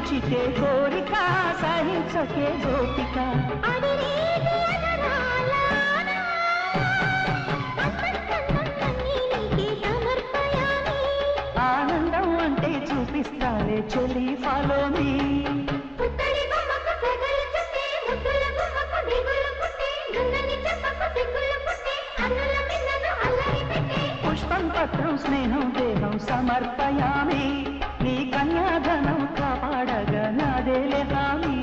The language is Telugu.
చిటే కోరిక సహించకే గోపిక ఆనందం అంటే చూపిస్తాలే చెలి ఫాలో మీ పుష్పం పత్రం స్నేహం దేహం సమర్పయామి నీ కన్యాధనం కాపాడగా నాదేలే హామీ